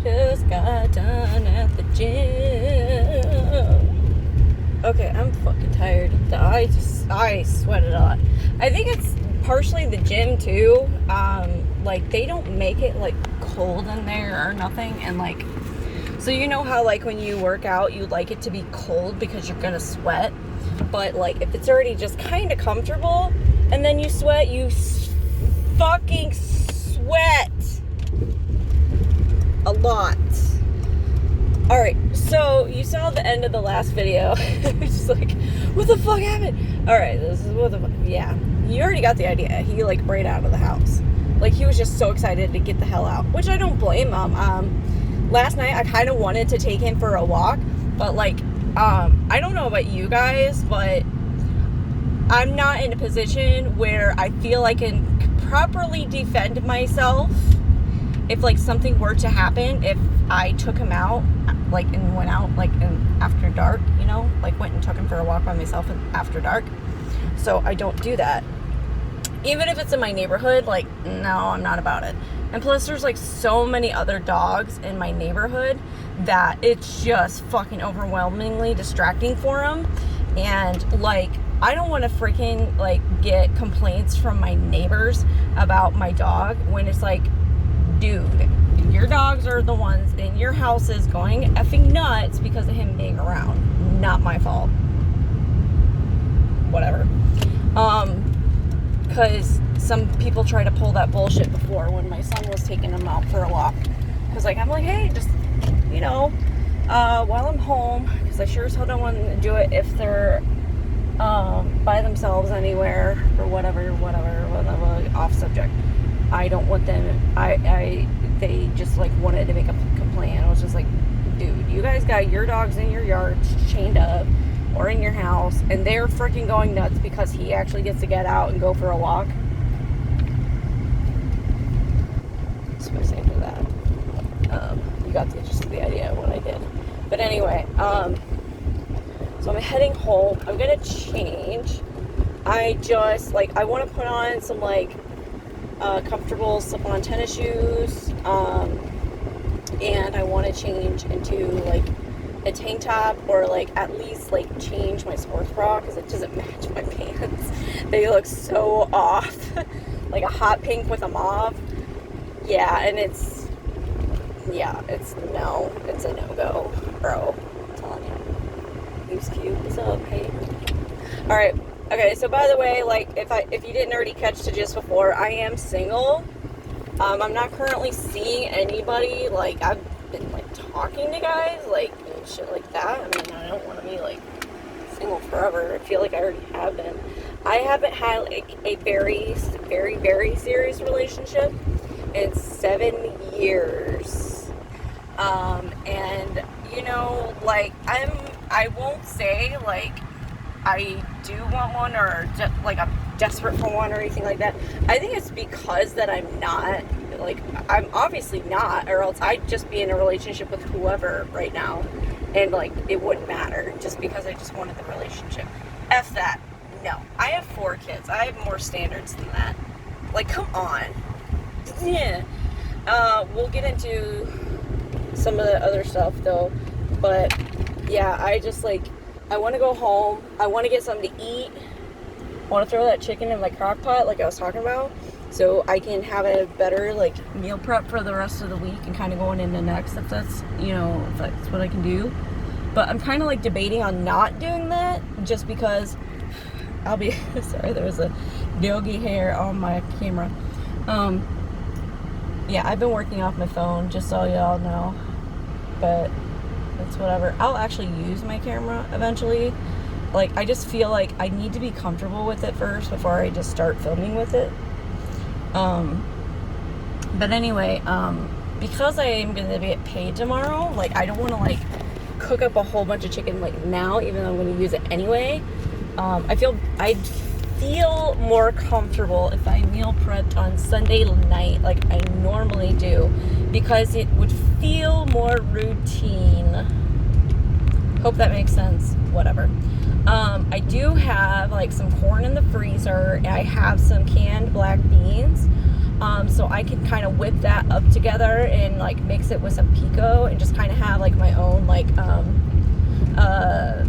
Just got done at the gym. Okay, I'm fucking tired. I sweated a lot. I think it's partially the gym too. Like they don't make it like cold in there or nothing, and like, so you know how like when you work out, you like it to be cold because you're gonna sweat, but like if it's already just kind of comfortable, and then you sweat, you fucking sweat a lot. Alright, so you saw the end of the last video. Just like, what the fuck happened? Alright, this is what the fuck. Yeah, you already got the idea. He like ran out of the house. Like he was just so excited to get the hell out, which I don't blame him. Last night I kind of wanted to take him for a walk, but like, I don't know about you guys, but I'm not in a position where I feel I can properly defend myself if like something were to happen, if I took him out like and went out like after dark, you know, like went and took him for a walk by myself after dark. So I don't do that. Even if it's in my neighborhood, like, no, I'm not about it. And plus there's like so many other dogs in my neighborhood that it's just fucking overwhelmingly distracting for them. And like, I don't want to freaking like get complaints from my neighbors about my dog when it's like, dude, your dogs are the ones in your houses going effing nuts because of him being around. Not my fault. Whatever. Because some people try to pull that bullshit before when my son was taking him out for a walk. Because like, I'm like, hey, just, you know, while I'm home, because I sure as hell don't want to do it if they're by themselves anywhere or whatever, off subject. I don't want them, they just like wanted to make a complaint. I was just like, dude, you guys got your dogs in your yard chained up or in your house, and they're freaking going nuts because he actually gets to get out and go for a walk. That's what I say for that. You got just the idea of what I did. But anyway, so I'm heading home. I'm gonna change. I just like, I want to put on some like comfortable slip-on tennis shoes, and I want to change into like a tank top, or like at least like change my sports bra because it doesn't match my pants. They look so off. Like a hot pink with a mauve. Yeah, and it's a no-go, bro. I'm telling you. He's cute. What's up? Hey. Alright. Okay, so by the way, like, if you didn't already catch it just before, I am single. I'm not currently seeing anybody. Like, I've been, like, talking to guys, like, and shit like that. I mean, I don't want to be, like, single forever. I feel like I already have been. I haven't had, like, a very, very, very serious relationship in 7 years. And, you know, like, I won't say, like, I do want one, or like I'm desperate for one or anything like that. I think it's because that I'm not, like, I'm obviously not, or else I'd just be in a relationship with whoever right now, and like it wouldn't matter just because I just wanted the relationship. F that. No, I have 4 kids. I have more standards than that. Like, come on. Yeah. We'll get into some of the other stuff though, but yeah, I just like, I want to go home. I want to get something to eat. I want to throw that chicken in my crock pot like I was talking about, so I can have a better like meal prep for the rest of the week and kind of going into next, if that's, you know, if that's what I can do. But I'm kind of like debating on not doing that just because I'll be sorry, there was a doggy hair on my camera. Yeah, I've been working off my phone, just so y'all know, but it's whatever. I'll actually use my camera eventually. Like, I just feel like I need to be comfortable with it first before I just start filming with it. But anyway, because I am going to get paid tomorrow, like, I don't want to, like, cook up a whole bunch of chicken, like, now, even though I'm going to use it anyway. I'd feel more comfortable if I meal prepped on Sunday night like I normally do, because it would feel more routine. Hope that makes sense. Whatever. I do have like some corn in the freezer, and I have some canned black beans. So I can kind of whip that up together and like mix it with some pico and just kind of have like my own like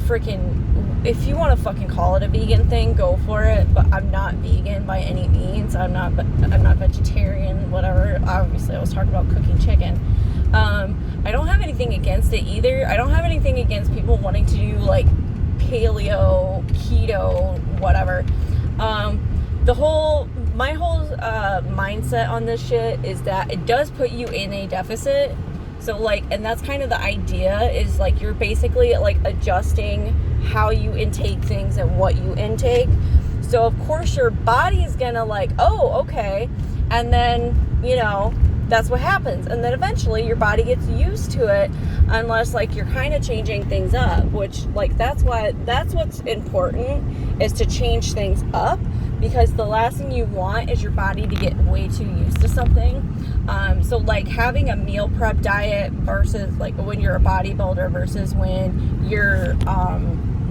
freaking, if you want to fucking call it a vegan thing, go for it, but I'm not vegan by any means. I'm not vegetarian, whatever. Obviously I was talking about cooking chicken. I don't have anything against it either. I don't have anything against people wanting to do like paleo, keto, whatever. My whole mindset on this shit is that it does put you in a deficit. So like, and that's kind of the idea, is like you're basically like adjusting how you intake things and what you intake. So of course your body is gonna like, oh, okay. And then, you know, that's what happens. And then eventually your body gets used to it, unless like you're kind of changing things up, which like, that's what's important, is to change things up, because the last thing you want is your body to get way too used to something. So like having a meal prep diet versus like when you're a bodybuilder versus when you're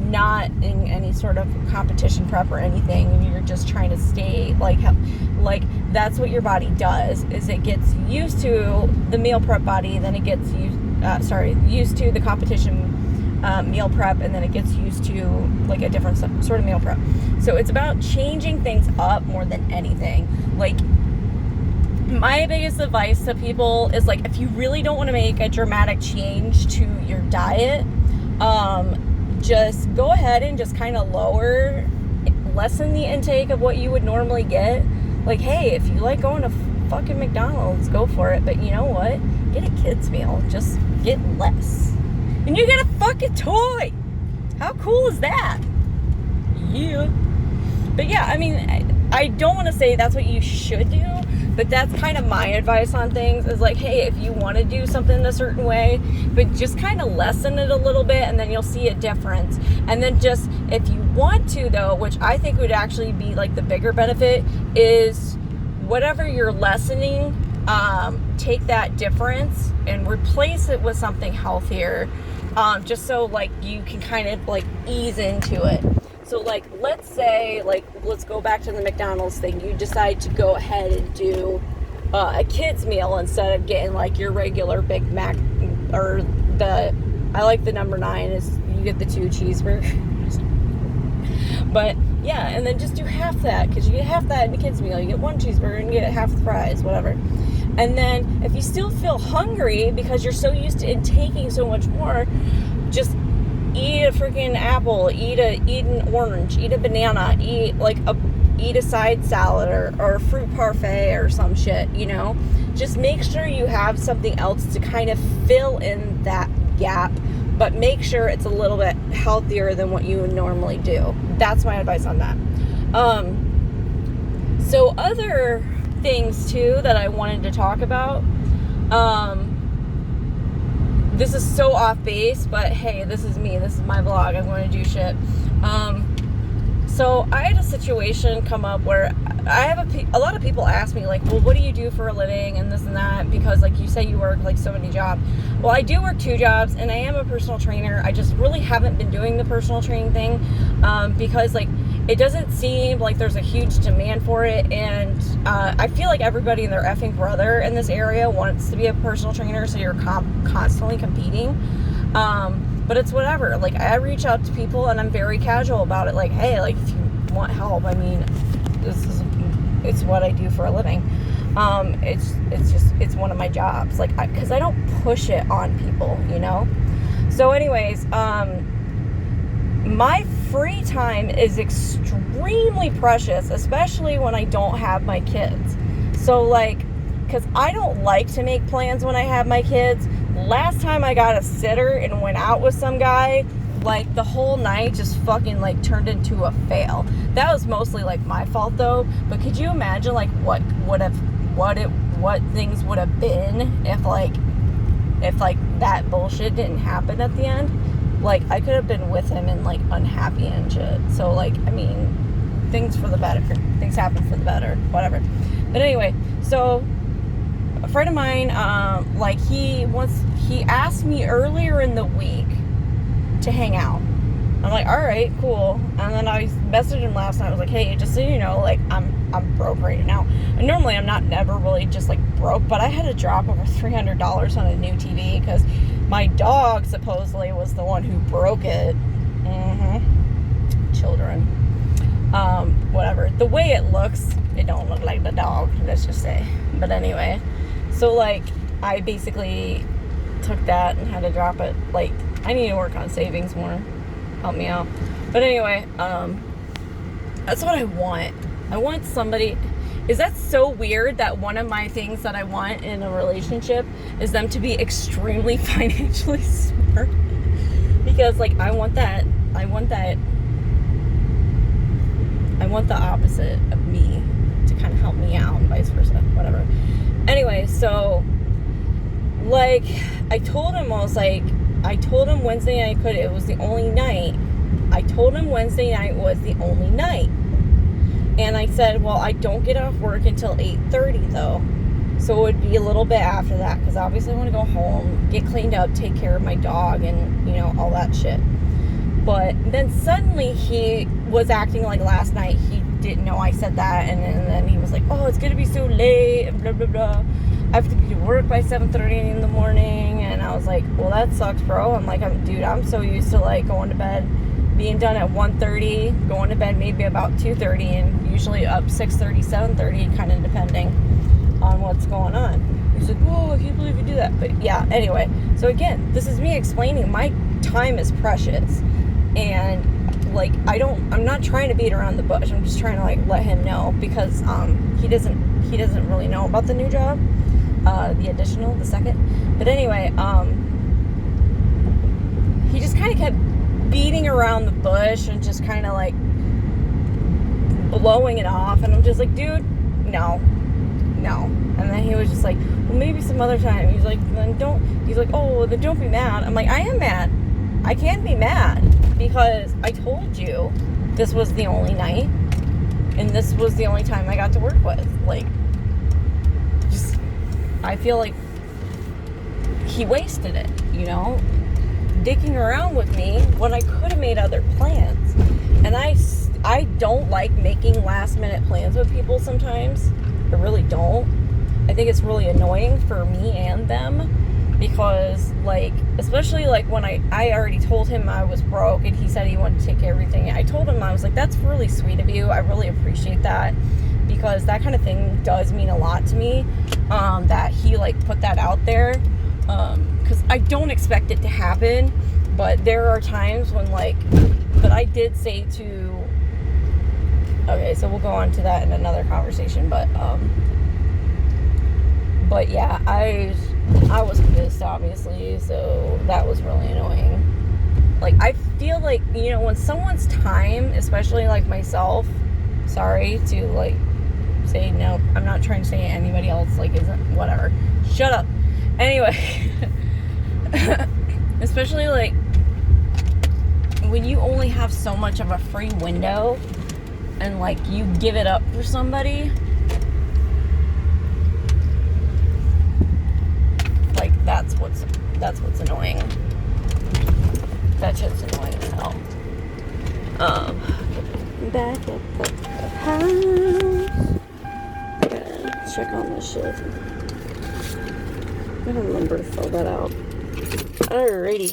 not in any sort of competition prep or anything, and you're just trying to stay like that's what your body does, is it gets used to the meal prep body, then it gets used to the competition meal prep, and then it gets used to like a different sort of meal prep. So it's about changing things up more than anything. Like, my biggest advice to people is like, if you really don't want to make a dramatic change to your diet, just go ahead and just kind of lessen the intake of what you would normally get. Like, hey, if you like going to fucking McDonald's, go for it. But you know what? Get a kid's meal. Just get less. And you get a fucking toy. How cool is that? Yeah. But yeah, I mean, I don't want to say that's what you should do, but that's kind of my advice on things, is like, hey, if you want to do something a certain way, but just kind of lessen it a little bit, and then you'll see a difference. And then just, if you want to though, which I think would actually be like the bigger benefit, is whatever you're lessening, take that difference and replace it with something healthier, just so like you can kind of like ease into it. So like, let's say, like, let's go back to the McDonald's thing. You decide to go ahead and do a kid's meal instead of getting like your regular Big Mac, or I like the number 9, is you get the 2 cheeseburgers. But yeah, and then just do half that, because you get half that in the kids meal. You get 1 cheeseburger and you get half the fries, whatever. And then if you still feel hungry because you're so used to taking so much more, just eat a freaking apple, eat an orange, eat a banana, eat a side salad or a fruit parfait or some shit, you know? Just make sure you have something else to kind of fill in that gap, but make sure it's a little bit healthier than what you would normally do. That's my advice on that. So other things too that I wanted to talk about, this is so off base, but hey, this is me. This is my vlog. I'm going to do shit. So I had a situation come up where I have a lot of people ask me like, well, what do you do for a living and this and that? Because like you say you work like so many jobs. Well, I do work 2 jobs, and I am a personal trainer. I just really haven't been doing the personal training thing because like it doesn't seem like there's a huge demand for it, and I feel like everybody and their effing brother in this area wants to be a personal trainer, so you're constantly competing. But it's whatever. Like, I reach out to people and I'm very casual about it. Like, hey, like if you want help, I mean, it's what I do for a living. It's one of my jobs. Like, because I don't push it on people, you know? So anyways, my free time is extremely precious, especially when I don't have my kids. So like, because I don't like to make plans when I have my kids. Last time I got a sitter and went out with some guy, like the whole night just fucking like turned into a fail. That was mostly like my fault though. But could you imagine like what things would have been if that bullshit didn't happen at the end? Like, I could have been with him and like unhappy and shit. So like, I mean, things for the better. Things happen for the better. Whatever. But anyway, so a friend of mine, like he asked me earlier in the week to hang out. I'm like, all right, cool. And then I messaged him last night. I was like, hey, just so you know, like, I'm broke right now. And normally I'm not never really just like broke, but I had to drop over $300 on a new TV because my dog supposedly was the one who broke it. Children. Whatever. The way it looks, it don't look like the dog, let's just say. But anyway, so like, I basically took that and had to drop it. Like, I need to work on savings more. Help me out. But anyway, that's what I want. I want somebody. Is that so weird that one of my things that I want in a relationship is them to be extremely financially smart? Because like, I want the opposite of me to kind of help me out and vice versa, whatever. Anyway, so like, I told him Wednesday night it was the only night. I told him Wednesday night was the only night. And I said, well, I don't get off work until 8:30 though. So it would be a little bit after that, because obviously I want to go home, get cleaned up, take care of my dog, and, you know, all that shit. But then suddenly he was acting like last night he didn't know I said that, and then he was like, oh, it's gonna be so late, and blah, blah, blah. I have to be to work by 7:30 in the morning, and I was like, well, that sucks, bro. I'm like, dude, I'm so used to, like, going to bed, being done at 1:30, going to bed maybe about 2:30, and usually up 6:30, 7:30, kind of depending on what's going on. He's like, whoa, I can't believe you do that. But yeah, anyway, so again, this is me explaining my time is precious, and like, I'm not trying to beat around the bush. I'm just trying to like let him know, because he doesn't really know about the new job, the second. But anyway, he just kind of kept beating around the bush and just kind of like blowing it off, and I'm just like, dude, no. And then he was just like, well, maybe some other time. He's like, oh, well, then don't be mad. I'm like, I am mad. I can't be mad, because I told you this was the only night, and this was the only time I got to work with. Like, just, I feel like he wasted it, you know, dicking around with me when I could have made other plans. And I don't like making last minute plans with people sometimes. I really don't. I think it's really annoying for me and them, because like, especially like when I already told him I was broke and he said he wanted to take care of everything. I told him, I was like, that's really sweet of you. I really appreciate that, because that kind of thing does mean a lot to me, that he like put that out there, because I don't expect it to happen, but there are times when like, but I did say to, okay, so we'll go on to that in another conversation, but yeah, I was pissed, obviously, so that was really annoying. Like, I feel like, you know, when someone's time, especially like myself, sorry to like say, no, I'm not trying to say anybody else like isn't, whatever, shut up. Anyway, especially like when you only have so much of a free window and like you give it up for somebody, like that's what's annoying. That shit's annoying as hell. Back at the house. Gotta check on this shit. I don't remember to fill that out. Alrighty.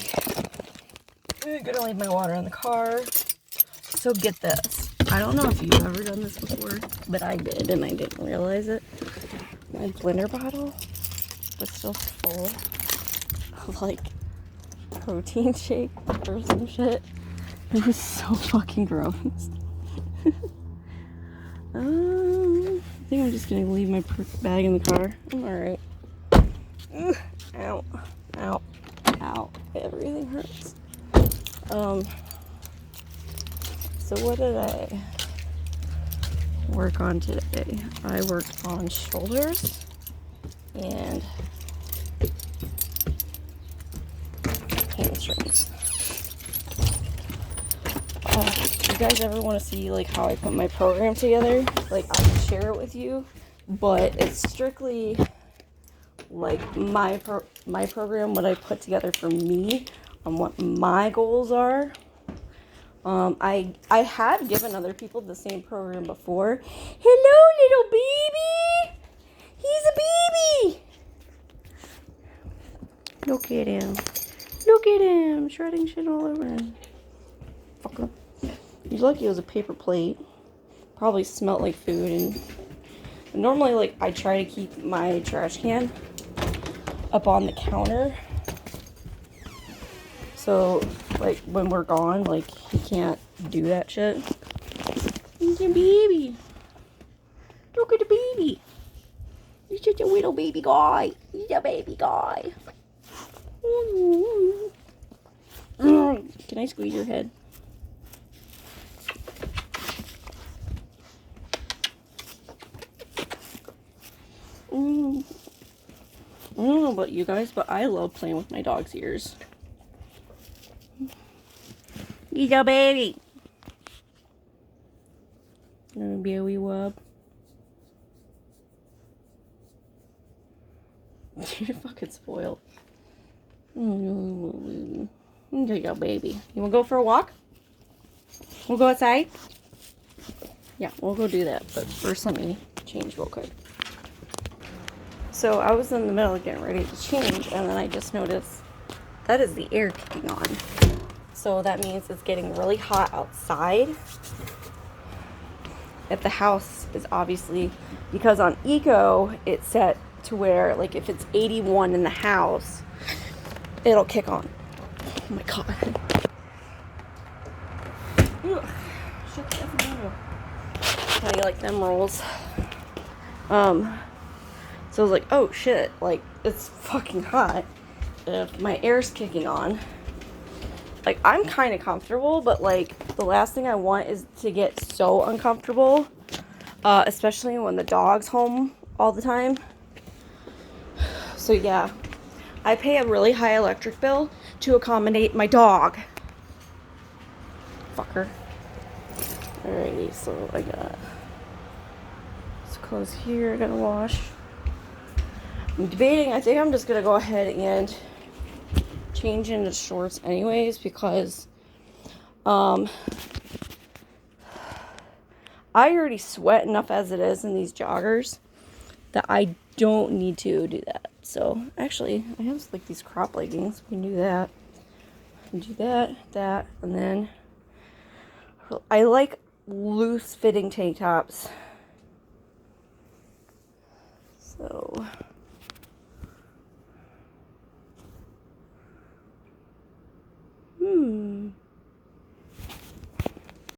I'm gonna leave my water in the car. So get this. I don't know if you've ever done this before, but I did, and I didn't realize it. My blender bottle was still full of like protein shake or some shit. It was so fucking gross. I think I'm just gonna leave my bag in the car. I'm alright. Ow. Ow. Ow. Everything hurts. So what did I work on today? I worked on shoulders and hamstrings. You guys ever want to see like how I put my program together? Like, I can share it with you, but it's strictly like my program, what I put together for me, on what my goals are. I have given other people the same program before. Hello, little baby. He's a baby. Look at him. Look at him. Shredding shit all over him. Fucker. He's lucky it was a paper plate. Probably smelled like food. And normally, like, I try to keep my trash can up on the counter. So, like, when we're gone, like, he can't do that shit. He's a baby. Look at the baby. He's just a little baby guy. He's a baby guy. Can I squeeze your head? I don't know about you guys, but I love playing with my dog's ears. He's a baby. Gonna be a wee wub. You're fucking spoiled. There you go, baby. You wanna go for a walk? We'll go outside? Yeah, we'll go do that. But first, let me change real quick. So I was in the middle of getting ready to change, and then I just noticed that is the air kicking on. So that means it's getting really hot outside. At the house is obviously, because on Eco, it's set to where, like, if it's 81 in the house, it'll kick on. Oh my god. Ugh. Shut the effing window. How do you like them rolls? So I was like, oh shit, like, it's fucking hot. If my air's kicking on, like, I'm kind of comfortable, but, like, the last thing I want is to get so uncomfortable, especially when the dog's home all the time. So yeah, I pay a really high electric bill to accommodate my dog. Fucker. Alrighty, so I got this clothes here I gotta wash. I'm debating, I think I'm just gonna go ahead and change into shorts anyways, because I already sweat enough as it is in these joggers that I don't need to do that. So actually, I have like these crop leggings. We can do that. And do that, and then I like loose fitting tank tops. So